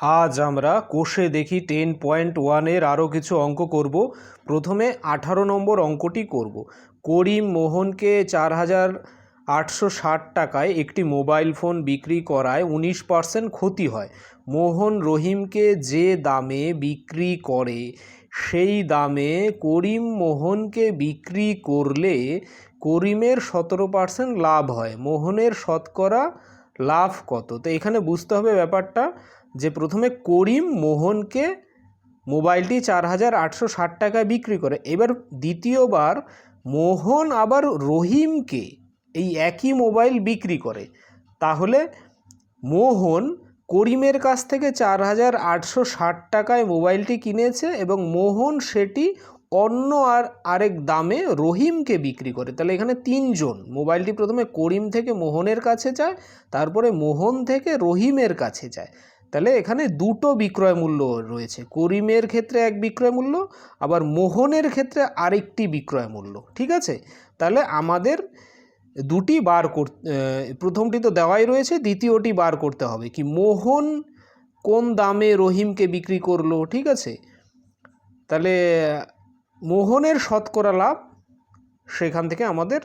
আজ আমরা কোষে দেখি 10.1 আরও কিছু অঙ্ক করব। প্রথমে 18 নম্বর অঙ্কটি করব। করিম মোহনকে 4,860 টাকায় একটি মোবাইল ফোন বিক্রি করায় 19% ক্ষতি হয়। মোহন রহিমকে যে দামে বিক্রি করে সেই দামে করিম মোহনকে বিক্রি করলে করিমের 17% লাভ হয়। মোহনের শতকরা লাভ কত? তো এখানে বুঝতে হবে ব্যাপারটা যে প্রথমে করিম মোহনকে মোবাইলটি 4,860 টাকায় বিক্রি করে। এবার দ্বিতীয়বার মোহন আবার রহিমকে এই একই মোবাইল বিক্রি করে। তাহলে মোহন করিমের কাছ থেকে 4,860 টাকায় মোবাইলটি কিনেছে এবং মোহন সেটি অন্য আরেক দামে রহিমকে বিক্রি করে। তাহলে এখানে তিনজন, মোবাইলটি প্রথমে করিম থেকে মোহনের কাছে যায়, তারপরে মোহন থেকে রহিমের কাছে যায়। তাহলে এখানে দুটো বিক্রয় মূল্য রয়েছে, করিমের ক্ষেত্রে এক বিক্রয় মূল্য, আবার মোহনের ক্ষেত্রে আরেকটি বিক্রয় মূল্য। ঠিক আছে, তাহলে আমাদের দুটি বার করতে, প্রথমটি তো দেওয়াই রয়েছে, দ্বিতীয়টি বার করতে হবে কি মোহন কোন দামে রহিমকে বিক্রি করলো। ঠিক আছে, তাহলে মোহনের শতকরা লাভ সেখান থেকে আমাদের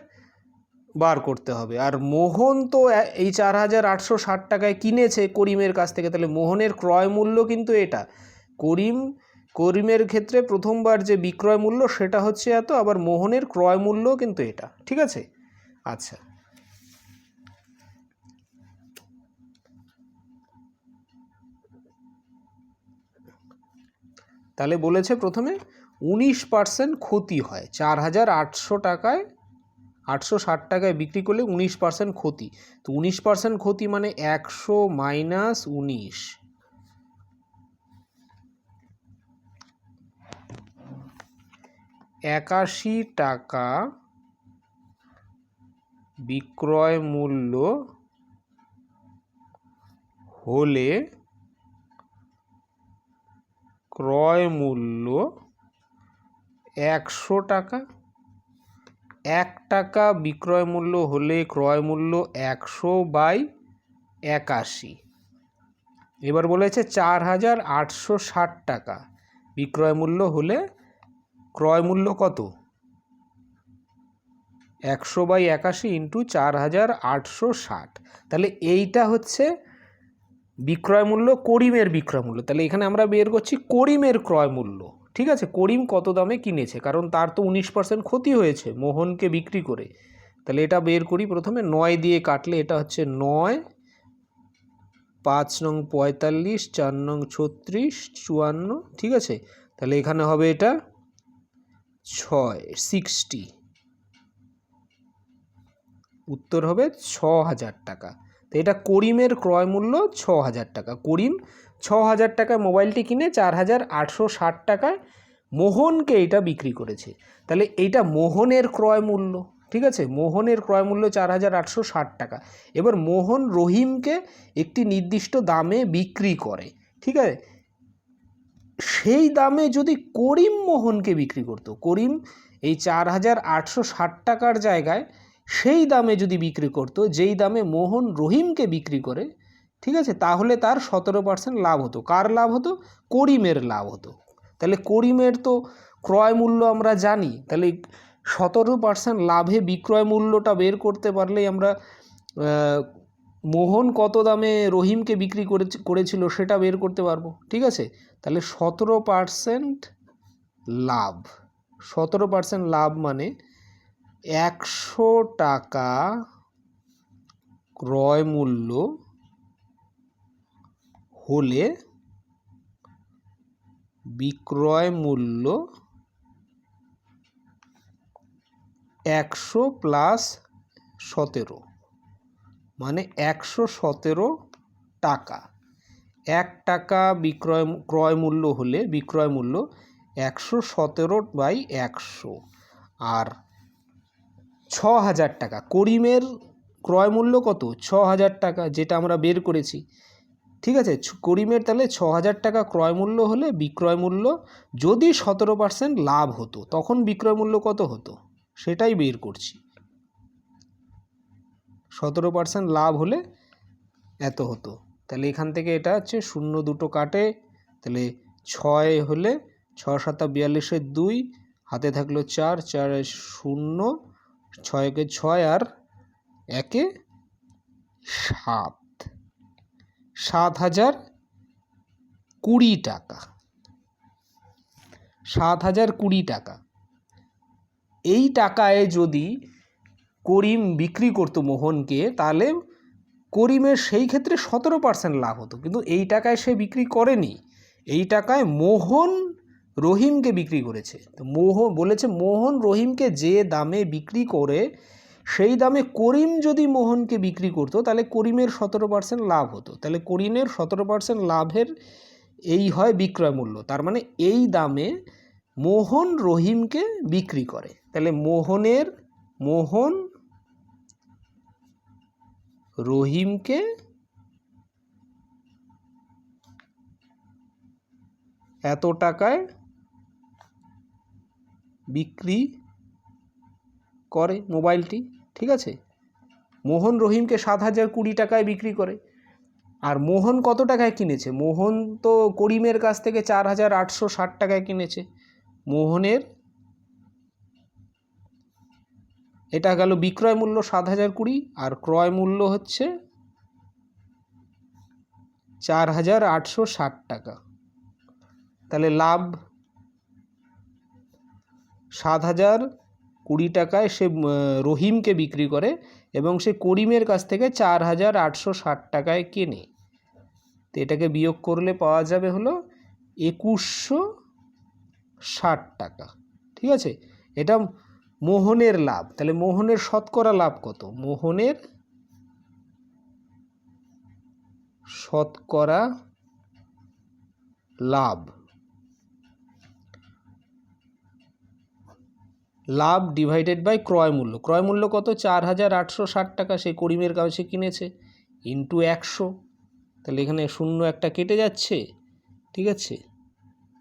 বার করতে হবে। আর মোহন তো এই 4,860 টাকায় কিনেছে করিমের কাছ থেকে, তাহলে মোহনের ক্রয় মূল্য কিন্তু এটা। করিমের ক্ষেত্রে প্রথমবার যে বিক্রয় মূল্য সেটা হচ্ছে এত, আবার মোহনের ক্রয় মূল্য কিন্তু এটা। ঠিক আছে, আচ্ছা তাহলে বলেছে প্রথমে 19% ক্ষতি হয়। 4,860 টাকায় বিক্রি করলে 19% ক্ষতি। তো 19% ক্ষতি মানে 100 মাইনাস 19, 81 টাকা বিক্রয় মূল্য হলে ক্রয় মূল্য 100 টাকা। 1 টাকা বিক্রয় মূল্য হলে ক্রয় মূল্য 100/81। এবার বলেছে 4,860 টাকা বিক্রয় মূল্য হলে ক্রয় মূল্য কত? 100/81 ইন্টু 4,860। তাহলে এইটা হচ্ছে বিক্রয় মূল্য, করিমের বিক্রয় মূল্য। তাহলে এখানে আমরা বের করছি করিমের ক্রয় মূল্য। ঠিক আছে, করিম কত দামে কিনেছে, কারণ তার তো 19% ক্ষতি হয়েছে মোহনকে বিক্রি করে। তাহলে এটা বের করি। প্রথমে 9 দিয়ে কাটলে এটা হচ্ছে 9, 5 নং 45, 4 নং 36, 54। ঠিক আছে, তাহলে এখানে হবে এটা 60, উত্তর হবে 6,000 টাকা। তো এটা করিমের ক্রয় মূল্য 6,000 টাকা। করিম 6,000 টাকায় মোবাইলটি কিনে 4,860 টাকায় মোহনকে এটা বিক্রি করেছে। তাহলে এইটা মোহনের ক্রয় মূল্য। ঠিক আছে, মোহনের ক্রয় মূল্য 4,860 টাকা। এবার মোহন রহিমকে একটি নির্দিষ্ট দামে বিক্রি করে। ঠিক আছে, সেই দামে যদি করিম মোহনকে বিক্রি করতো, করিম এই 4,860 টাকার জায়গায় সেই দামে যদি বিক্রি করতো যেই দামে মোহন রহিমকে বিক্রি করে, ঠিক আছে, তাহলে তার 17% লাভ হতো। কার লাভ হতো? করিমের লাভ হতো। তাহলে করিমের তো ক্রয় মূল্য আমরা জানি, তাহলে 17% লাভে বিক্রয় মূল্যটা বের করতে পারলেই আমরা মোহন কত দামে রহিমকে বিক্রি করেছিল সেটা বের করতে পারবো। ঠিক আছে, তাহলে 17% লাভ, 17% লাভ মানে 100 টাকা ক্রয় মূল্য হলে বিক্রয় মূল্য 100 প্লাস 17 মানে 117 টাকা। 1 টাকা ক্রয় মূল্য হলে বিক্রয় মূল্য 117/100। আর 6,000 টাকা করিমের ক্রয় মূল্য কত? 6,000 টাকা, যেটা আমরা বের করেছি। ঠিক আছে, করিমের তাহলে 6,000 টাকা ক্রয় মূল্য হলে বিক্রয় মূল্য যদি 17% লাভ হতো তখন বিক্রয় মূল্য কত হতো সেটাই বের করছি। 17% লাভ হলে এত হতো। তাহলে এখান থেকে এটা হচ্ছে 0 দুটো কাটে, তাহলে 6 হলে 6 7 42 2, হাতে থাকলো 4, 4 0, 6 কে 6 আর 1 7, 7,020 টাকা, 7,020 টাকা। এই টাকায় যদি করিম বিক্রি করতো মোহনকে, তাহলে করিমের সেই ক্ষেত্রে 17% লাভ হতো, কিন্তু এই টাকায় সে বিক্রি করেনি। এই টাকায় মোহন রহিমকে বিক্রি করেছে। তো বলেছে মোহন রহিমকে যে দামে বিক্রি করে সেই দামে করিম যদি মোহনকে বিক্রি করতো তাহলে করিমের 17% লাভ হতো। তাহলে করিমের 17% লাভের এই হয় বিক্রয় মূল্য। তার মানে এই দামে মোহন রহিমকে বিক্রি করে। তাহলে মোহন রহিমকে এত টাকায় বিক্রি করে মোবাইলটি, ঠিক আছে। মোহন রহিমকে 7,020 টাকায় বিক্রি করে। আর মোহন কত টাকায় কিনেছে? মোহন তো করিমের কাছ থেকে 4,860 টাকায় কিনেছে। মোহনের এটা গেল বিক্রয় মূল্য 7,020, আর ক্রয় মূল্য হচ্ছে 4,860 টাকা। তাহলে লাভ 7,020 টাকায় সে রহিমকে বিক্রি করে এবং সে করিমের কাছ থেকে 4,860 টাকায় কেনে। তো এটাকে বিয়োগ করলে পাওয়া যাবে হলো 2,160 টাকা, ঠিক আছে। এটা মোহনের লাভ। তাহলে মোহনের শতকরা লাভ কত? মোহনের শতকরা লাভ ডিভাইডেড বাই ক্রয় মূল্য। ক্রয় মূল্য কত? 4,860 টাকা সে করিমের কাছে কিনেছে, ইন্টু 100। তাহলে এখানে 0 একটা কেটে যাচ্ছে, ঠিক আছে।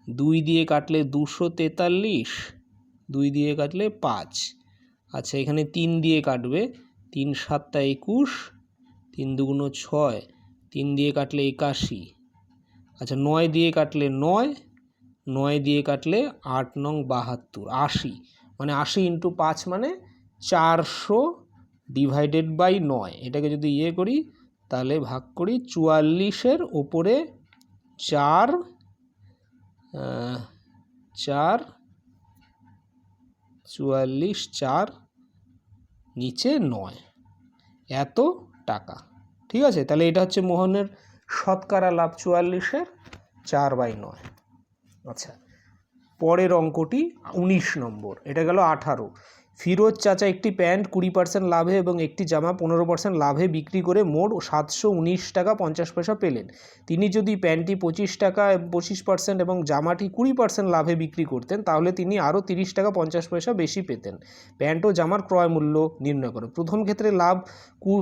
2 দিয়ে কাটলে 243, 2 দিয়ে কাটলে 5। আচ্ছা, এখানে 3 দিয়ে কাটবে, 3 7 21, 3 2 6, 3 দিয়ে কাটলে 81। আচ্ছা, 9 দিয়ে কাটলে 9, 9 দিয়ে কাটলে 8 9 72, 80। মানে 80 ইন্টু 5 মানে 400 ডিভাইডেড বাই 9। এটাকে যদি করি তাহলে ভাগ করি 44-এর ওপরে 4, 44, 4 নিচে 9, এত টাকা, ঠিক আছে। তাহলে এটা হচ্ছে মোহনের শতকরা লাভ 44-এর 4/9। আচ্ছা, পরের অঙ্কটি 19 নম্বর। এটা গেল 18। ফিরোজ চাচা একটি প্যান্ট 20% লাভে এবং একটি জামা 15% লাভে বিক্রি করে মোট 719 টাকা 50 পয়সা পেলেন। তিনি যদি প্যান্টটি 25 টাকা 25% এবং জামাটি 20% লাভে বিক্রি করতেন, তাহলে তিনি আরও 30 টাকা 50 পয়সা বেশি পেতেন। প্যান্ট ও জামার ক্রয় মূল্য নির্ণয় করে। প্রথম ক্ষেত্রে লাভ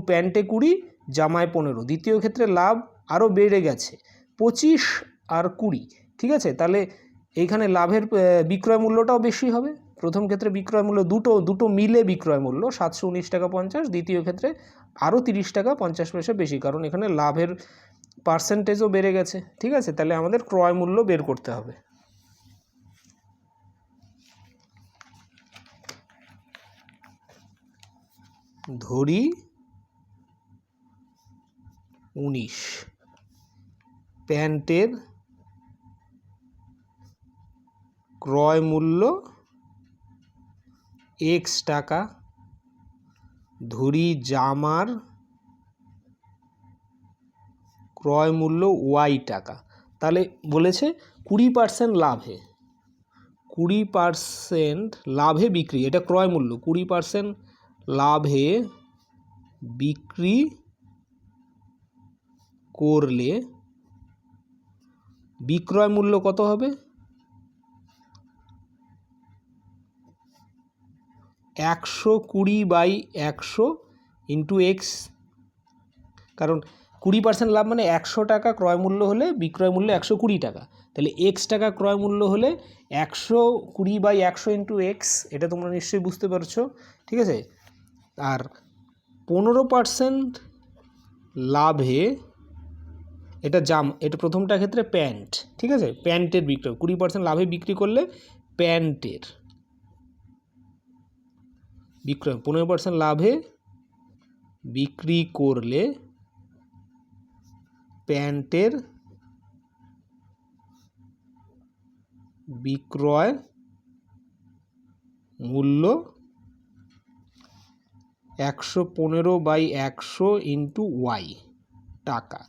প্যান্টে 20, জামায় 15। দ্বিতীয় ক্ষেত্রে লাভ আরও বেড়ে গেছে, 25 আর 20, ঠিক আছে। তাহলে এইখানে লাভের বিক্রয় মূল্যটাও বেশি হবে। প্রথম ক্ষেত্রে বিক্রয় মূল্য দুটো মিলে বিক্রয় মূল্য 719 টাকা 50, দ্বিতীয় ক্ষেত্রে আরও 30 টাকা 50 পয়সা বেশি, কারণ এখানে লাভের পার্সেন্টেজও বেড়ে গেছে, ঠিক আছে। তাহলে আমাদের ক্রয় মূল্য বের করতে হবে। ধরি 19, প্যান্টের ক্রয় মূল্য x টাকা, ধরি জামার ক্রয় মূল্য y টাকা। তাহলে বলেছে 20% লাভে, 20% লাভে বিক্রি, এটা ক্রয় মূল্য, 20% লাভে বিক্রি করলে বিক্রয় মূল্য কত হবে? 120/100 ইন্টু এক্স, কারণ 20% লাভ মানে 100 টাকা ক্রয় মূল্য হলে বিক্রয় মূল্য 120 টাকা। তাহলে x টাকা ক্রয় মূল্য হলে 120/100 ইন্টু এক্স, এটা তোমরা নিশ্চয়ই বুঝতে পারছো, ঠিক আছে। আর 15% লাভে এটা এটা প্রথমটার ক্ষেত্রে প্যান্ট, ঠিক আছে, প্যান্টের বিক্রয় 20% লাভে বিক্রি করলে প্যান্টের বিক্রয়, 15% লাভে বিক্রি করলে প্যান্টের বিক্রয় মূল্য 115/100 ইন্টু ওয়াই টাকা।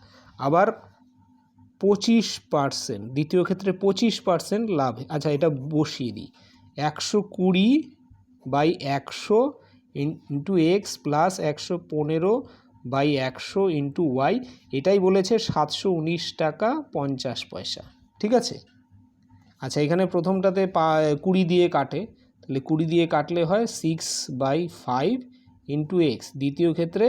আবার 25%, দ্বিতীয় ক্ষেত্রে 25% লাভ, আচ্ছা এটা বসিয়ে দিই, 120/100 into x plus 115/100 into y, এটাই বলেছে 719 টাকা 50 পয়সা, ঠিক আছে। আচ্ছা এখানে প্রথমটাতে 20 দিয়ে কাটে, তাহলে 20 দিয়ে কাটলে হয় 6/5 ইন্টু এক্স, দ্বিতীয় ক্ষেত্রে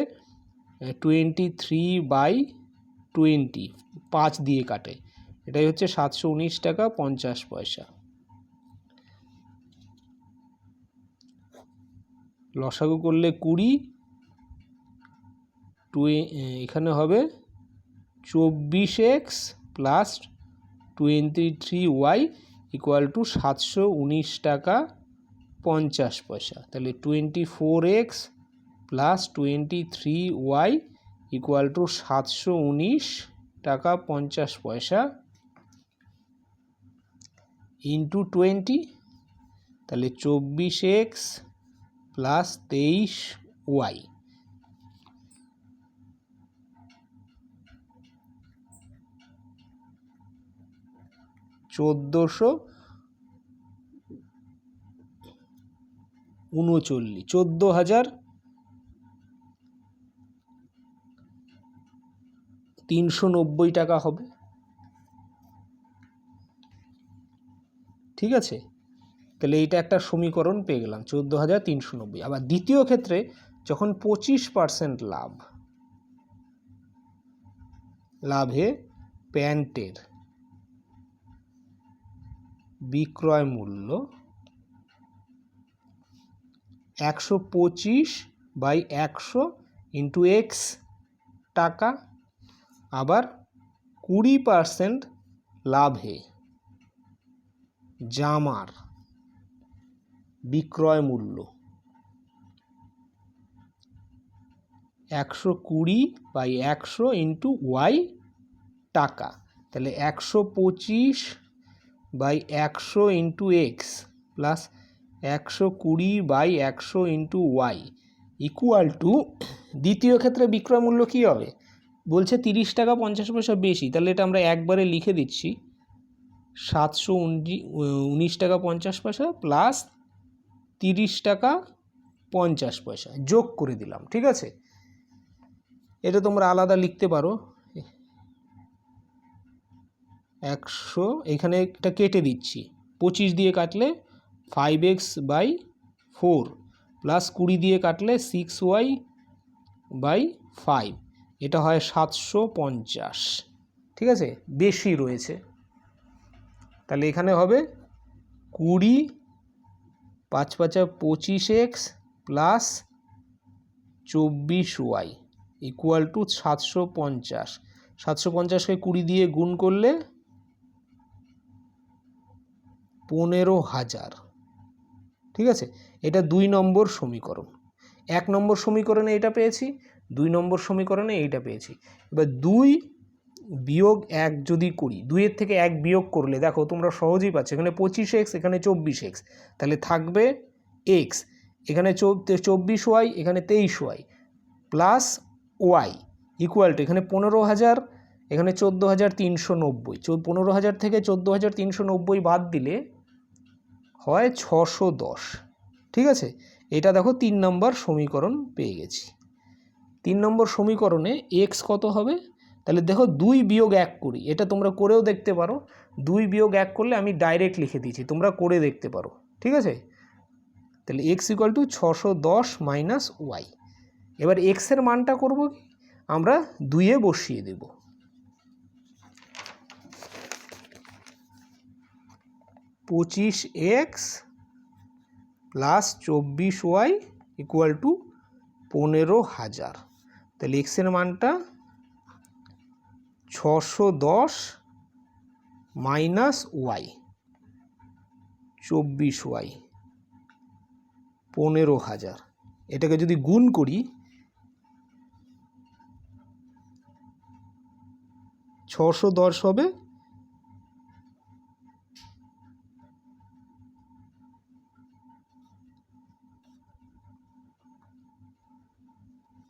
23/20 5 দিয়ে কাটে, এটাই হচ্ছে 719 টাকা 50 পয়সা। লসাগু করলে 20, এখানে হবে 24x plus 23y equal to 719 টাকা 50 পয়সা। তাহলে 24x plus 23y equal to 719 টাকা 50 পয়সা ইন্টু 20, তাহলে 24x প্লাস 23y, $14,390 টাকা হবে, ঠিক আছে। তাহলে এইটা একটা সমীকরণ পেয়ে গেলাম 14,390। আবার দ্বিতীয় ক্ষেত্রে যখন 25% লাভে প্যান্টের বিক্রয় মূল্য 125/100 ইন্টু এক্স টাকা, আবার 20% লাভে জামার বিক্রয় মূল্য 120/100 ইন্টু ওয়াই টাকা, তাহলে 125/100 into x plus 120/100 into y equal to, দ্বিতীয় ক্ষেত্রে বিক্রয় মূল্য কী হবে বলছে 30 টাকা 50 পয়সা বেশি, তাহলে এটা আমরা একবারে লিখে দিচ্ছি 719 টাকা 50 পয়সা প্লাস 30 টাকা 50 পয়সা যোগ করে দিলাম, ঠিক আছে। এটা তোমরা আলাদা লিখতে পারো, 100, এখানে এটা কেটে দিচ্ছি, 25 দিয়ে কাটলে 5x/4 প্লাস 20 দিয়ে কাটলে 6y/5, এটা হয় 750, ঠিক আছে, বেশি রয়েছে। তাহলে এখানে হবে 20 5 5 25x plus 24y equal to 750, 750কে 20 দিয়ে গুণ করলে 15,000, ঠিক আছে। এটা 2 নম্বর সমীকরণ। 1 নম্বর সমীকরণে এটা পেয়েছি, 2 নম্বর সমীকরণে এইটা পেয়েছি। এবার 2 বিয়োগ 1 যদি করি, 2-এর থেকে 1 বিয়োগ করলে দেখো তোমরা সহজেই পাচ্ছ, এখানে 25x এখানে 24x, তাহলে থাকবে x, এখানে 24y এখানে 23y plus y equal two, এখানে 15,000 এখানে 14,390, 15,000 থেকে 14,390 বাদ দিলে হয় 610, ঠিক আছে। এটা দেখো 3 নম্বর সমীকরণ পেয়ে গেছি। 3 নম্বর সমীকরণে x কত হবে, তাহলে দেখো 2 বিয়োগ 1 করি, এটা তোমরা করেও দেখতে পারো, 2 বিয়োগ 1 করলে আমি ডাইরেক্ট লিখে দিয়েছি, তোমরা করে দেখতে পারো, ঠিক আছে। তাহলে x equal to 610 minus y. এবার x এর মানটা করব কি, আমরা 2-এ বসিয়ে দেব, 25x plus 24y equal to 15,000, তাহলে x এর মানটা 610 মাইনাস ওয়াই 24y 15,000, এটাকে যদি গুণ করি 610 হবে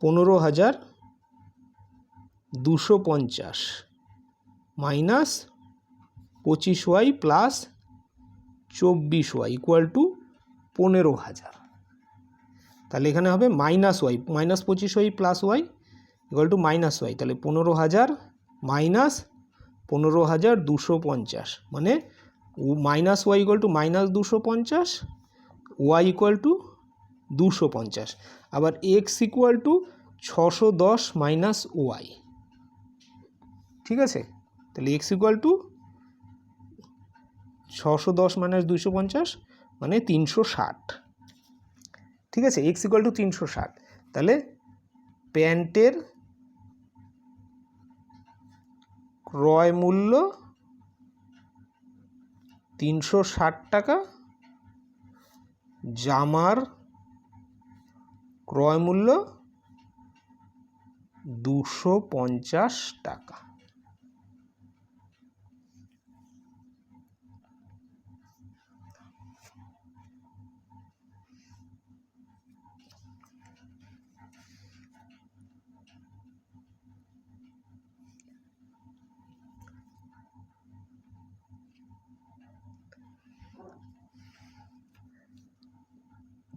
15,250 minus 25y plus 24y equal to 15,000। তাহলে এখানে হবে minus y, minus 25y plus y equal to minus y. তাহলে 15,000 মাইনাস 15,250 মানে minus y equal to minus 250, y equal to 250। আবার x equal to 610 minus y, ঠিক আছে। তাহলে এক্স ইকুয়াল টু 610 মাইনাস 250 মানে 360, ঠিক আছে। X equal two 360। তাহলে প্যান্টের ক্রয় মূল্য 360 টাকা, জামার ক্রয় মূল্য 250 টাকা।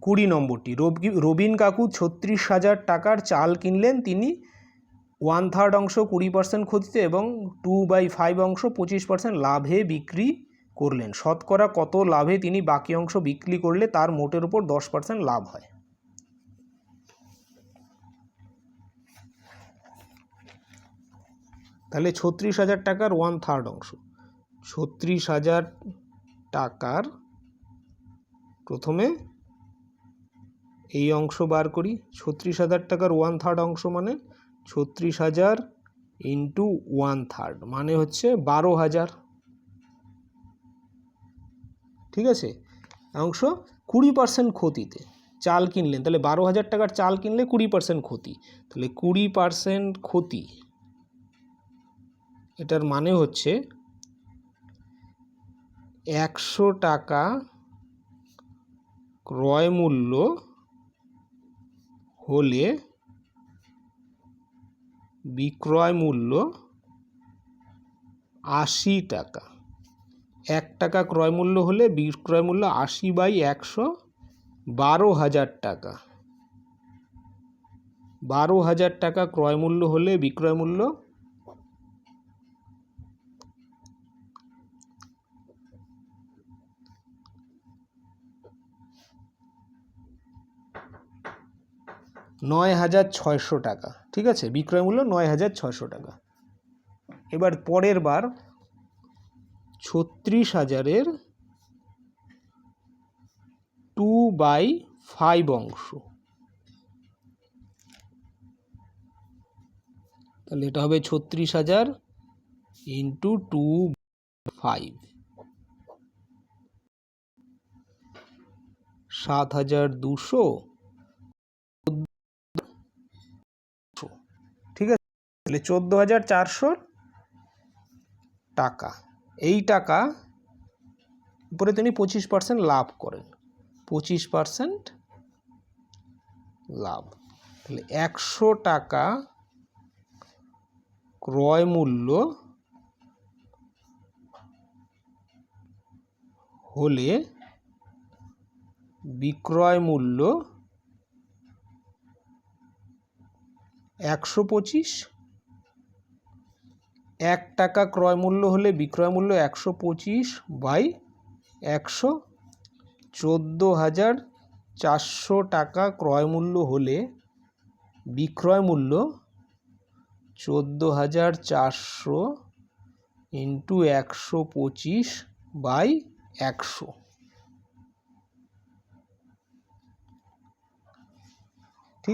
কুড়ি নম্বরটি, রবিন কাকু 36,000 টাকার চাল কিনলেন। তিনি 1/3 অংশ 20% ক্ষতিতে এবং 2/5 অংশ 25% লাভে বিক্রি করলেন। শতকরা কত লাভে তিনি বাকি অংশ বিক্রি করলে তার মোটের উপর 10% লাভ হয়? তাহলে 36,000 টাকার 1/3 অংশ, 36,000 টাকার প্রথমে এই অংশ বার করি। 36,000 টাকার 1/3 অংশ মানে 36,000 ইন্টু 1/3 মানে হচ্ছে 12,000, ঠিক আছে। অংশ 20% ক্ষতিতে চাল কিনলেন, তাহলে 12,000 টাকার চাল কিনলে 20% ক্ষতি, তাহলে 20% ক্ষতি, এটার মানে হচ্ছে 100 টাকা ক্রয় মূল্য হলে বিক্রয় মূল্য 80 টাকা। 1 টাকা ক্রয় মূল্য হলে বিক্রয় মূল্য 80/100, 12,000 টাকা। 12,000 টাকা ক্রয় মূল্য হলে বিক্রয় মূল্য 9,600 টাকা, ঠিক আছে। বিক্রয় মূল্য 9,600 টাকা। এবার পরের বার 36,000-এর 2/5 অংশ, তাহলে এটা হবে 36,000 ইন্টু 2/5, 7,200, ঠিক আছে। তাহলে 14,400 টাকা। এই টাকা উপরে তিনি 25% লাভ করেন, 25% লাভ। তাহলে 100 টাকা ক্রয় মূল্য হলে বিক্রয় মূল্য 125, 1 টাকা ক্রয় মূল্য হলে বিক্রয় মূল্য 125/100, 14,400 টাকা ক্রয় মূল্য হলে বিক্রয় মূল্য 14,400 ইন্টু 125/100,